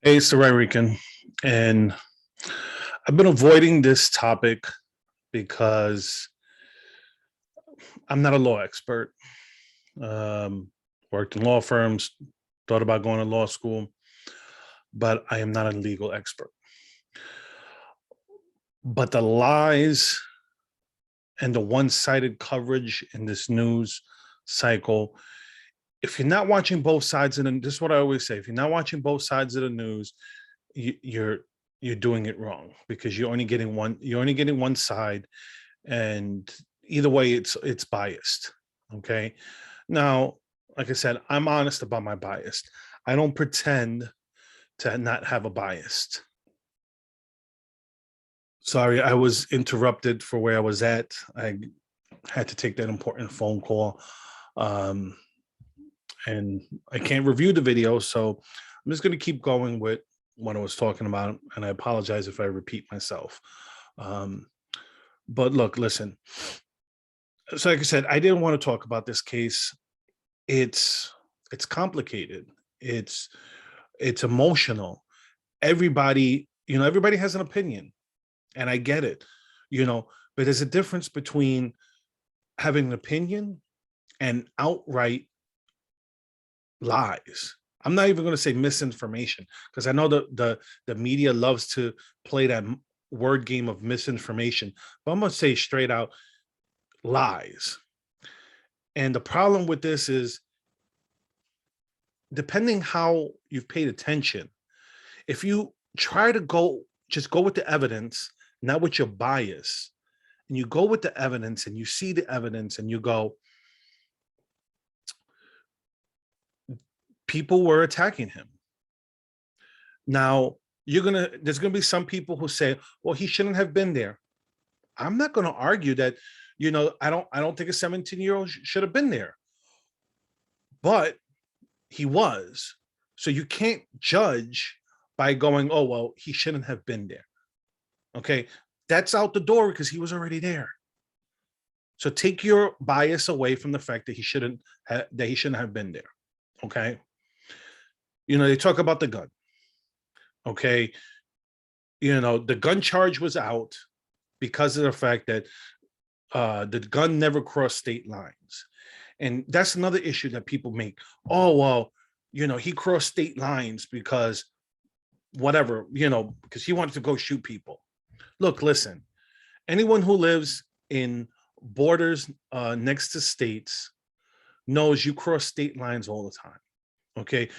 Hey, it's the Right Rican, and I've been avoiding this topic because I'm not a law expert. Um, Worked in law firms, thought about going to law school, but I am not a legal expert. But the lies and the one-sided coverage in this news cycle, if you're not watching both sides of the, this is what I always say: if you're not watching both sides of the news, you're doing it wrong because you're only getting one. You're only getting one side, and either way it's biased. Okay, now, like I said, I'm honest about my bias. I don't pretend to not have a bias. Sorry, I was interrupted for where I was at. I had to take that important phone call, um and I can't review the video, so I'm just going to keep going with what I was talking about, and I apologize if I repeat myself. um but look, listen, so like I said, I didn't want to talk about this case. It's complicated. It's emotional. Everybody, everybody has an opinion, and I get it, but there's a difference between having an opinion and outright lies. I'm not even going to say misinformation, because I know the media loves to play that word game of misinformation, but I'm going to say straight out lies. And the problem with this is, depending how you've paid attention, if you try to just go with the evidence, not with your bias, and you go with the evidence and you see the evidence and you go, people were attacking him. Now, there's gonna be some people who say, well, he shouldn't have been there. I'm not gonna argue that, I don't think a 17-year-old should have been there, but he was. So you can't judge by going, oh, well, he shouldn't have been there. Okay. That's out the door because he was already there. So take your bias away from the fact that he shouldn't have been there. Okay. They talk about the gun. Okay. The gun charge was out because of the fact that the gun never crossed state lines. And that's another issue that people make. Oh, well, he crossed state lines because whatever, because he wanted to go shoot people. Look, listen, anyone who lives in borders next to states knows you cross state lines all the time. Okay,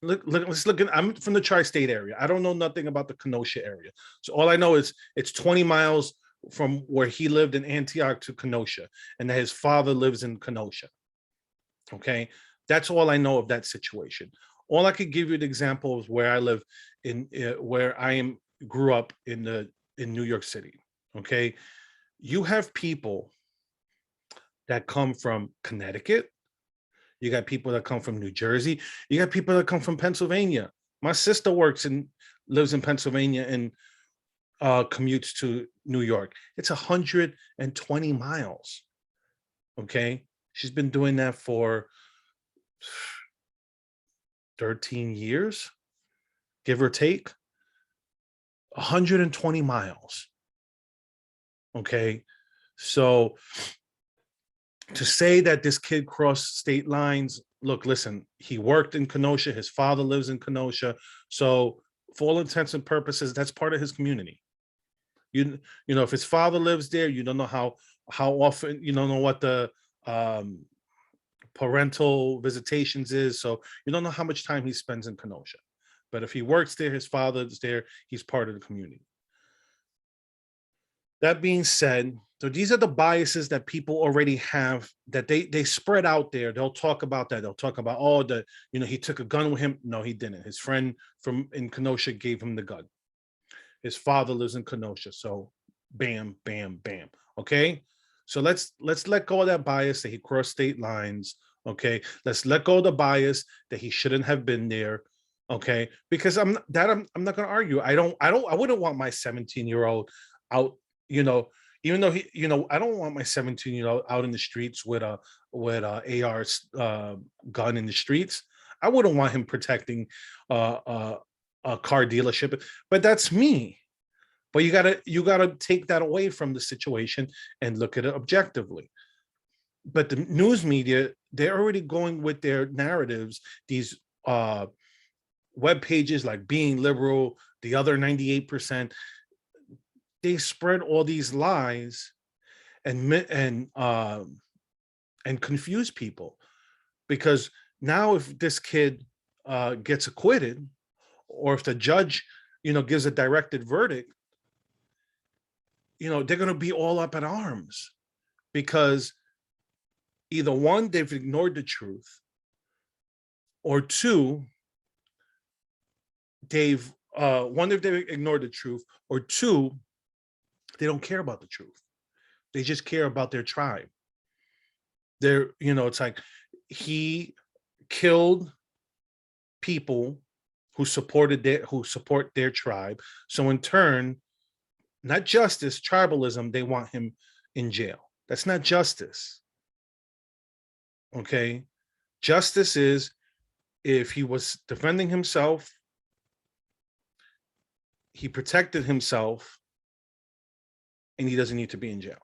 let's look at, I'm from the tri-state area. I don't know nothing about the Kenosha area. So all I know is it's 20 miles from where he lived in Antioch to Kenosha, and that his father lives in Kenosha. Okay, that's all I know of that situation. All I could give you the example is where I live where I am grew up in New York City. Okay, you have people that come from Connecticut. You got people that come from New Jersey. You got people that come from Pennsylvania. My sister lives in Pennsylvania and commutes to New York. It's 120 miles. Okay, she's been doing that for 13 years, give or take. 120 miles. Okay, so to say that this kid crossed state lines, look, listen, he worked in Kenosha. His father lives in Kenosha. So for all intents and purposes, that's part of his community. If his father lives there, you don't know how often, you don't know what the um, parental visitations is. So you don't know how much time he spends in Kenosha. But if he works there, his father's there, he's part of the community. That being said, so these are the biases that people already have, that they spread out there. They'll talk about that. They'll talk about, oh, he took a gun with him. No, he didn't. His friend from in Kenosha gave him the gun. His father lives in Kenosha. So bam, bam, bam. Okay. So let's let go of that bias that he crossed state lines. Okay. Let's let go of the bias that he shouldn't have been there. Okay. Because I'm not gonna argue. I wouldn't want my 17-year-old out, even though I don't want my 17-year-old out in the streets with a AR gun in the streets. I wouldn't want him protecting a car dealership, but that's me. But you gotta take that away from the situation and look at it objectively. But the news media, they're already going with their narratives. These web pages like Being Liberal, the other 98%, they spread all these lies and confuse people, because now if this kid gets acquitted, or if the judge gives a directed verdict, they're going to be all up in arms, because either one, they've ignored the truth, or two, they've if they've ignored the truth, or two, they don't care about the truth. They just care about their tribe. It's like he killed people who support their tribe. So in turn, not justice, tribalism, they want him in jail. That's not justice. Okay. Justice is if he was defending himself, he protected himself, and he doesn't need to be in jail.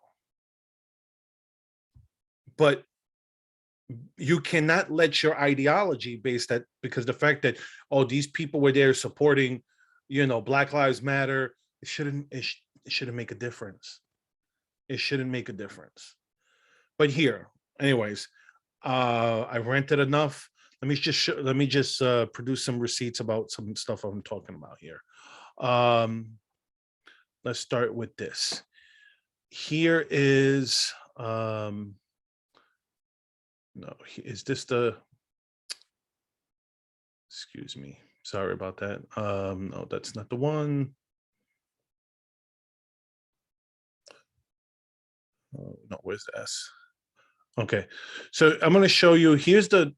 But you cannot let your ideology because the fact that, oh, these people were there supporting, Black Lives Matter, it shouldn't make a difference. It shouldn't make a difference. But here, anyways, I ranted enough. Let me just produce some receipts about some stuff I'm talking about here. Let's start with this. Here is no, is this the, excuse me, sorry about that. No, that's not the one. No, where's the S? Okay, so I'm going to show you, I'm going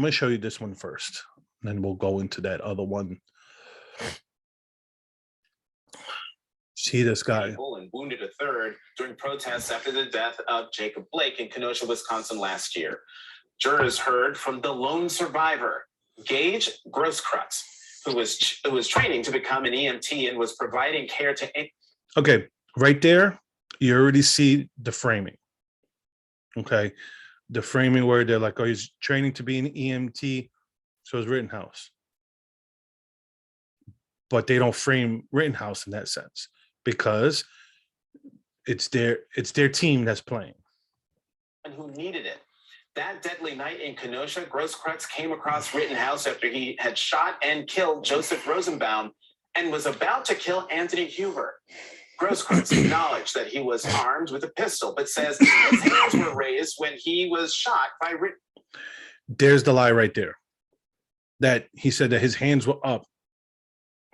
to show you this one first, and then we'll go into that other one. See this guy. And wounded a third during protests after the death of Jacob Blake in Kenosha, Wisconsin last year. Jurors heard from the lone survivor, Gage Grosskreutz, who was training to become an EMT and was providing care to. Okay, right there, you already see the framing. Okay, the framing where they're like, oh, he's training to be an EMT, so it's Rittenhouse. But they don't frame Rittenhouse in that sense, because it's their team that's playing. And who needed it. That deadly night in Kenosha, Grosskreutz came across Rittenhouse after he had shot and killed Joseph Rosenbaum and was about to kill Anthony Huber. Grosskreutz acknowledged that he was armed with a pistol, but says his hands were raised when he was shot by Rittenhouse. There's the lie right there. That he said that his hands were up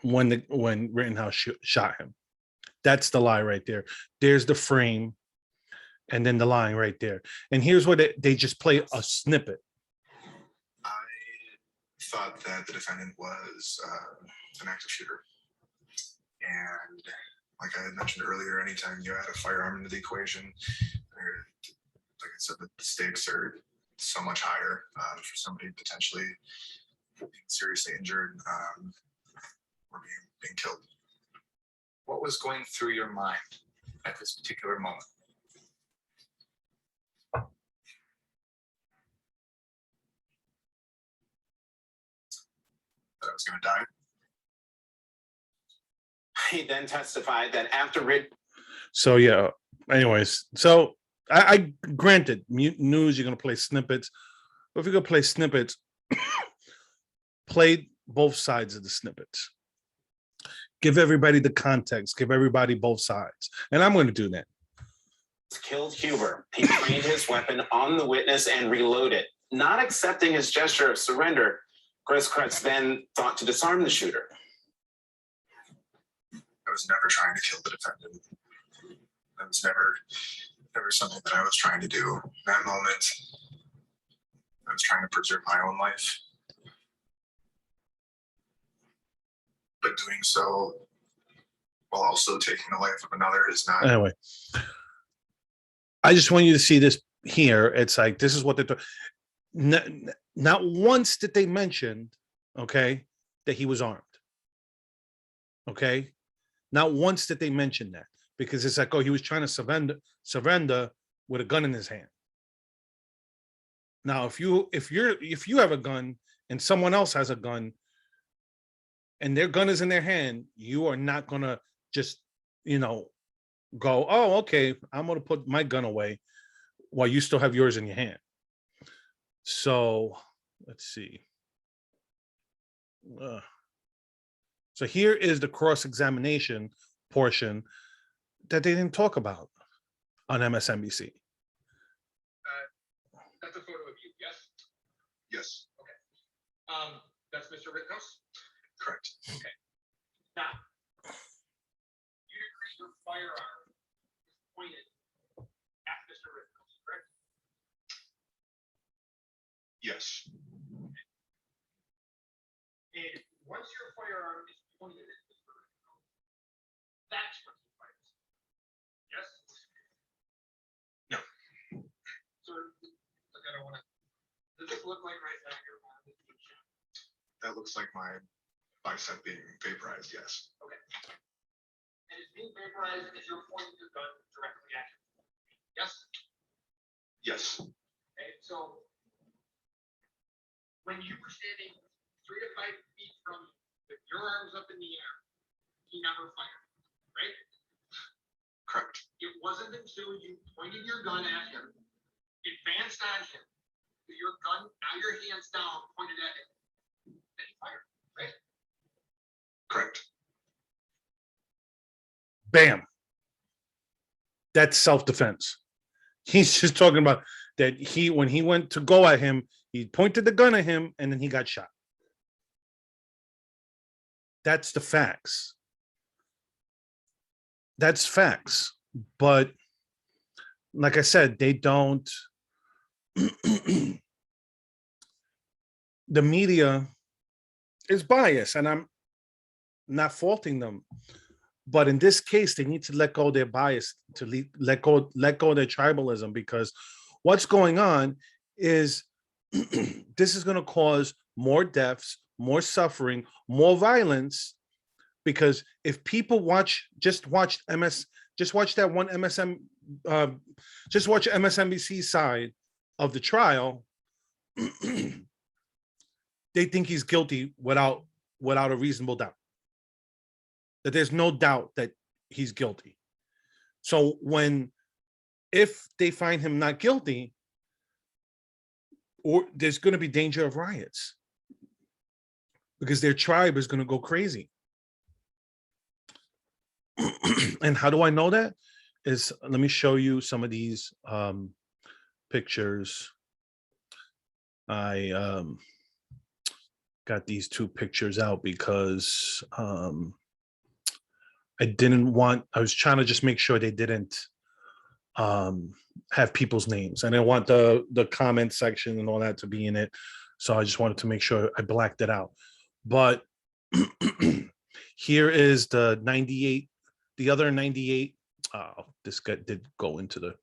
when Rittenhouse shot him. That's the lie right there. There's the frame, and then the line right there. And here's what they just play a snippet. I thought that the defendant was an active shooter. And like I had mentioned earlier, anytime you add a firearm into the equation, like I said, the stakes are so much higher for somebody potentially being seriously injured or being killed. What was going through your mind at this particular moment? That I was going to die. He then testified that after So yeah. Anyways, so I granted news, you're gonna play snippets, but if you're gonna play snippets, play both sides of the snippets. Give everybody the context. Give everybody both sides, and I'm going to do that. Killed Huber. He trained his weapon on the witness and reloaded, not accepting his gesture of surrender. Grosskreutz then thought to disarm the shooter. I was never trying to kill the defendant. That was never something that I was trying to do. In that moment, I was trying to preserve my own life. But doing so while also taking the life of another is not. Anyway, I just want you to see this here. It's like, this is what they're not once did they mention, okay, that he was armed. Okay, not once did they mention that, because it's like, oh, he was trying to surrender with a gun in his hand. Now, if you have a gun and someone else has a gun and their gun is in their hand, you are not gonna just, go, oh, okay, I'm gonna put my gun away while you still have yours in your hand. So let's see. So here is the cross-examination portion that they didn't talk about on MSNBC. That's a photo of you, yes? Yes, That's Mr. Rittenhouse? correct. Now, you agree your firearm is pointed at Mr. Rittenhouse, correct? Yes, And once your firearm is pointed at Mr. Rittenhouse, that's when he fires. Yes? No. So, look, I don't wanna, does this look like right now your arm is being shot? that looks like my bicep being vaporized, yes. And it's being vaporized as you're pointing your gun directly at him. Yes? Yes, Okay, so when you were standing 3 to 5 feet from him, with your arms up in the air, he never fired, right? correct. It wasn't until you pointed your gun at him, advanced on him, with your gun, now your hands down, pointed at him, that he fired, right? Correct. Bam. That's self-defense. He's just talking about that when he went to go at him, he pointed the gun at him and then he got shot. That's the facts. That's facts. But like I said, they don't. The media is biased, and I'm not faulting them. But in this case, they need to let go of their bias, to let go of their tribalism, because what's going on is this is going to cause more deaths, more suffering, more violence. Because if people just watch that one just watch MSNBC side of the trial, they think he's guilty without a reasonable doubt. That there's no doubt that he's guilty. So if they find him not guilty, or there's going to be danger of riots, because their tribe is going to go crazy. And how do I know that? Let me show you some of these pictures. I got these 2 pictures out because I was trying to just make sure they didn't have people's names. I didn't want the comment section and all that to be in it. So I just wanted to make sure I blacked it out. But here is the 98, the other 98. Oh, this guy did go into the,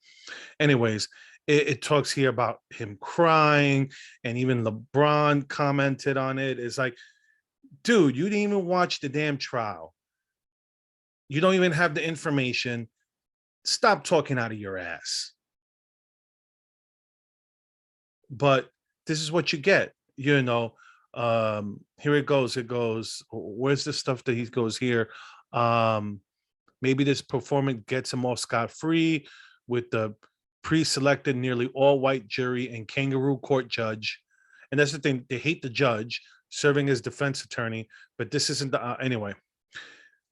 anyways, it talks here about him crying, and even LeBron commented on it. It's like, dude, you didn't even watch the damn trial. You don't even have the information. Stop talking out of your ass. But this is what you get, here it goes. Where's the stuff that he goes here? Maybe this performance gets him off scot-free with the pre-selected nearly all-white jury and kangaroo court judge. And that's the thing, they hate the judge serving as defense attorney, but this isn't the anyway.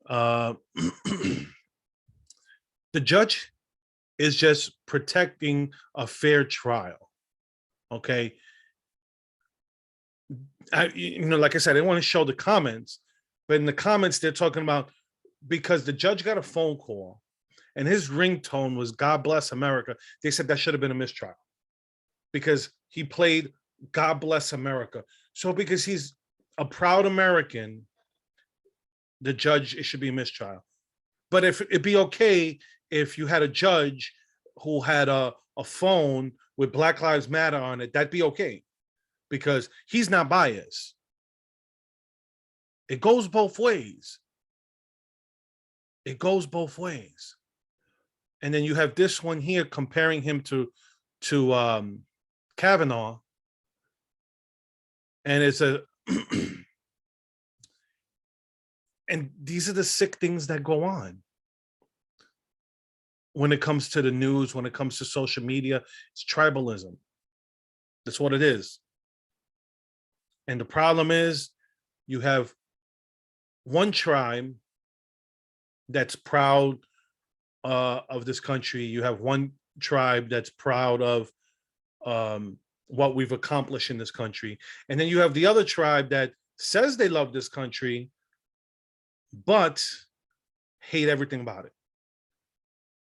The judge is just protecting a fair trial. Okay. Like I said, I didn't want to show the comments, but in the comments, they're talking about, because the judge got a phone call and his ringtone was "God Bless America." They said that should have been a mistrial because he played "God Bless America." So because he's a proud American, the judge, it should be a mistrial. But if it'd be okay if you had a judge who had a phone with Black Lives Matter on it, that'd be okay, because he's not biased. It goes both ways. It goes both ways. And then you have this one here comparing him to Kavanaugh, and it's a and these are the sick things that go on when it comes to the news, when it comes to social media. It's tribalism. That's what it is. And the problem is you have one tribe that's proud of this country. You have one tribe that's proud of what we've accomplished in this country. And then you have the other tribe that says they love this country, but hate everything about it.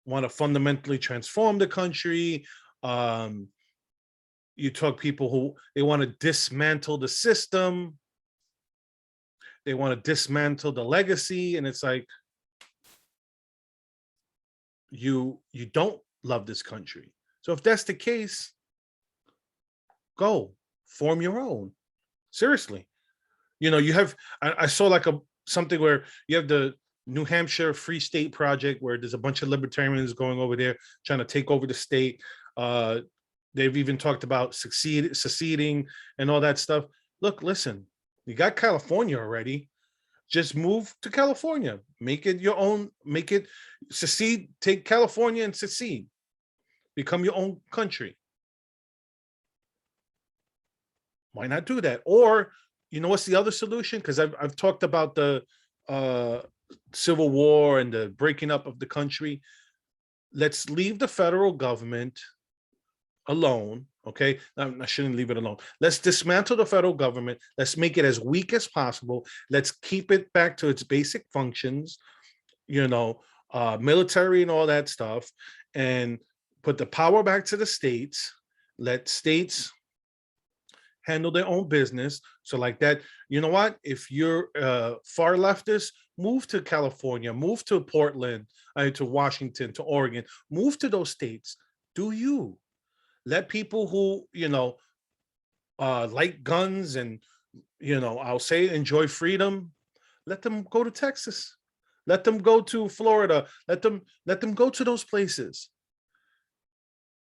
Want to fundamentally transform the country. You talk people who they want to dismantle the system. They want to dismantle the legacy. And it's like, you don't love this country. So if that's the case, go form your own. Seriously. You have, I saw like something where you have the New Hampshire Free State Project, where there's a bunch of libertarians going over there trying to take over the state. They've even talked about seceding and all that stuff. Look, listen, you got California already. Just move to California, make it your own, make it secede, take California and secede, become your own country. Why not do that? Or, what's the other solution? Because I've talked about the Civil War and the breaking up of the country. Let's leave the federal government alone. Okay, I shouldn't leave it alone. Let's dismantle the federal government. Let's make it as weak as possible. Let's keep it back to its basic functions, military and all that stuff, and put the power back to the states. Let states handle their own business. So like that, you know what? If you're far leftist, move to California, move to Portland, to Washington, to Oregon, move to those states. Do you? Let people who, like guns and, I'll say enjoy freedom, let them go to Texas. Let them go to Florida. Let them go to those places.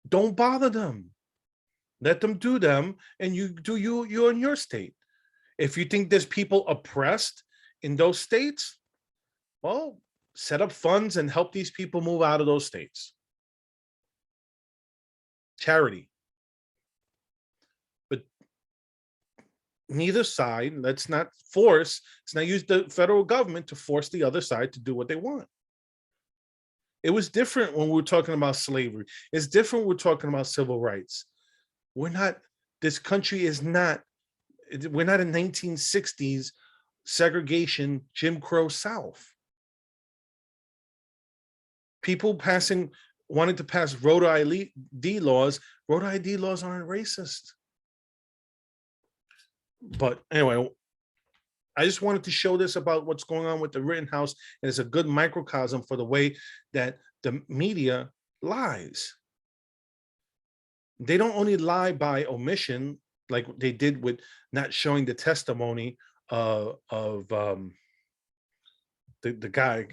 Don't bother them. Let them do them, and you do you're in your state. If you think there's people oppressed in those states, well, set up funds and help these people move out of those states. Charity. But neither side, let's not use the federal government to force the other side to do what they want. It was different when we were talking about slavery. It's different when we're talking about civil rights. This country is not, we're not in 1960s segregation, Jim Crow South. People wanted to pass Rhode ID laws. Rhode ID laws aren't racist. But anyway, I just wanted to show this about what's going on with the Rittenhouse, and it's a good microcosm for the way that the media lies. They don't only lie by omission, like they did with not showing the testimony of the guy,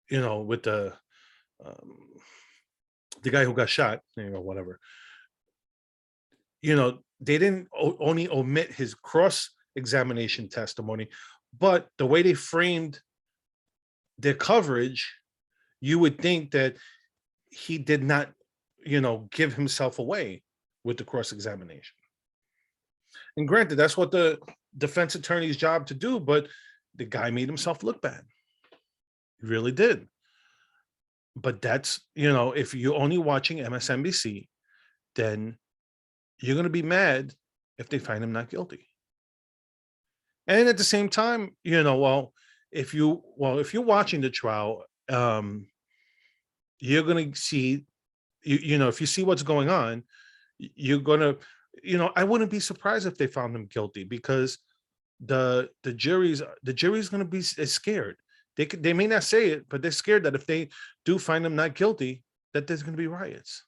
with the guy who got shot, whatever. They didn't only omit his cross-examination testimony, but the way they framed their coverage, you would think that he did not, give himself away with the cross-examination. And granted, that's what the defense attorney's job to do, but the guy made himself look bad. He really did. But that's, if you're only watching MSNBC, then you're going to be mad if they find him not guilty. And at the same time, if you're watching the trial, you're going to see, if you see what's going on, you're going to, I wouldn't be surprised if they found him guilty, because the jury's going to be scared. They may not say it, but they're scared that if they do find him not guilty, that there's going to be riots.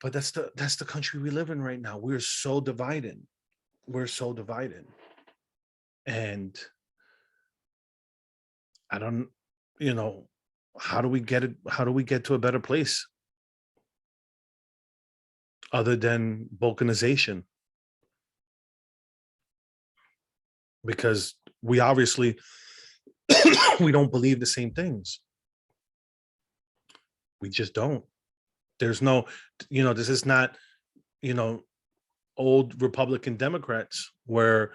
But that's the country we live in right now. We're so divided. And I don't, you know, how do we get it? How do we get to a better place other than balkanization? Because we obviously we don't believe the same things. We just don't. There's no, this is not, you know, old Republican Democrats where,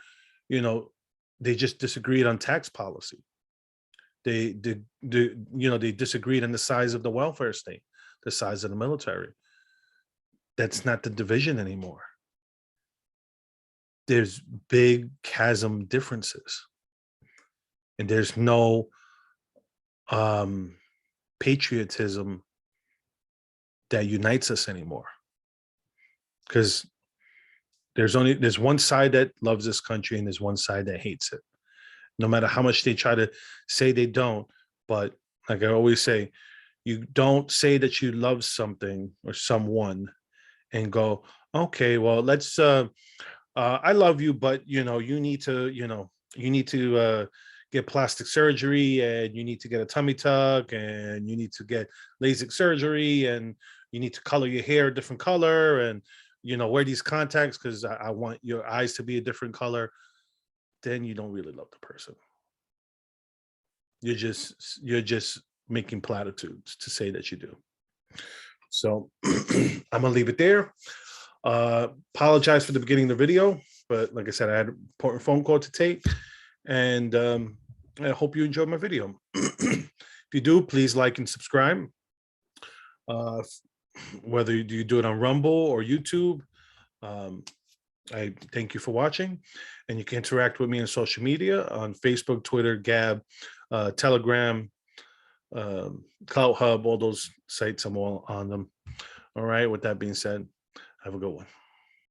you know, they just disagreed on tax policy. They disagreed on the size of the welfare state, the size of the military. That's not the division anymore. There's big chasm differences, and there's no patriotism that unites us anymore. Because there's one side that loves this country and there's one side that hates it. No matter how much they try to say they don't, but like I always say, you don't say that you love something or someone and go, okay, well, let's I love you, but you need to get plastic surgery, and you need to get a tummy tuck, and you need to get LASIK surgery, and you need to color your hair a different color, and wear these contacts because I want your eyes to be a different color. Then you don't really love the person. You're just making platitudes to say that you do. So I'm gonna leave it there. Apologize for the beginning of the video, but like I said, I had an important phone call to take, and I hope you enjoyed my video. If you do, please like and subscribe. Whether you do it on Rumble or YouTube, I thank you for watching, and you can interact with me on social media on Facebook, Twitter, Gab, Telegram, Clout Hub, all those sites. I'm all on them. All right. With that being said, have a good one.